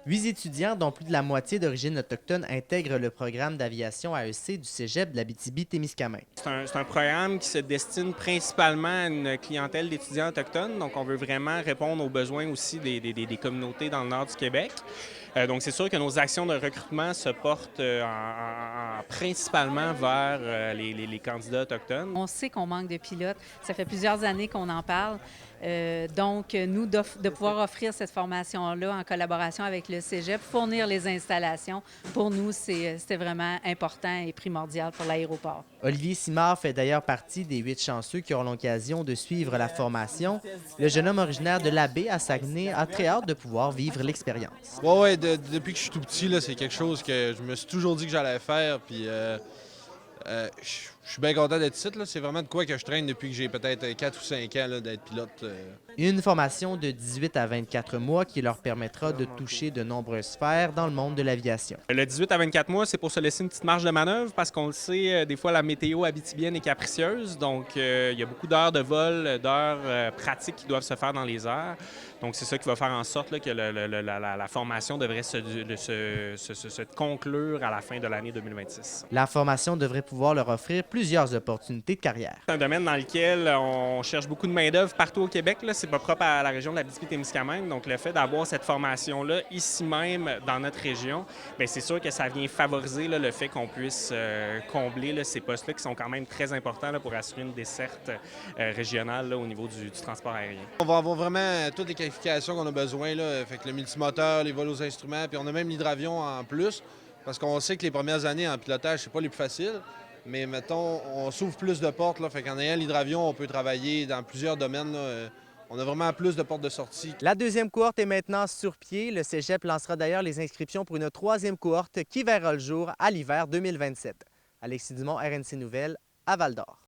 8 étudiants, dont plus de la moitié d'origine autochtone, intègrent le programme d'aviation AEC du cégep de l'Abitibi-Témiscamingue. C'est un programme qui se destine principalement à une clientèle d'étudiants autochtones. Donc, on veut vraiment répondre aux besoins aussi des communautés dans le nord du Québec. Donc, c'est sûr que nos actions de recrutement se portent principalement vers les candidats autochtones. On sait qu'on manque de pilotes. Ça fait plusieurs années qu'on en parle. Donc, nous, de pouvoir offrir cette formation-là en collaboration avec le cégep, fournir les installations, pour nous, c'était vraiment important et primordial pour l'aéroport. Olivier Simard fait d'ailleurs partie des 8 chanceux qui auront l'occasion de suivre la formation. Le jeune homme originaire de l'Abbé à Saguenay a très hâte de pouvoir vivre l'expérience. Ouais, depuis que je suis tout petit, là, c'est quelque chose que je me suis toujours dit que j'allais faire. Puis je suis bien content d'être ici. C'est vraiment de quoi que je traîne depuis que j'ai peut-être 4 ou 5 ans là, d'être pilote. Une formation de 18 à 24 mois qui leur permettra de toucher de nombreuses sphères dans le monde de l'aviation. Le 18 à 24 mois, c'est pour se laisser une petite marge de manœuvre parce qu'on le sait, des fois, la météo abitibienne est capricieuse. Donc, il y a beaucoup d'heures de vol, d'heures pratiques qui doivent se faire dans les airs. Donc, c'est ça qui va faire en sorte là, que la formation devrait se conclure à la fin de l'année 2026. La formation devrait pouvoir leur offrir plusieurs opportunités de carrière. C'est un domaine dans lequel on cherche beaucoup de main-d'œuvre partout au Québec. C'est pas propre à la région de l'Abitibi-Témiscamingue. Donc, le fait d'avoir cette formation-là ici même dans notre région, bien, c'est sûr que ça vient favoriser là, le fait qu'on puisse combler là, ces postes-là qui sont quand même très importants là, pour assurer une desserte régionale là, au niveau du transport aérien. On va avoir vraiment toutes les qualifications qu'on a besoin. Là. Fait que le multimoteur, les vols aux instruments, puis on a même l'hydravion en plus. Parce qu'on sait que les premières années en pilotage, c'est pas les plus faciles. Mais mettons, on s'ouvre plus de portes. Là. Fait qu'en ayant l'hydravion, on peut travailler dans plusieurs domaines. Là. On a vraiment plus de portes de sortie. La deuxième cohorte est maintenant sur pied. Le cégep lancera d'ailleurs les inscriptions pour une troisième cohorte qui verra le jour à l'hiver 2027. Alexis Dumont, RNC Nouvelles, à Val-d'Or.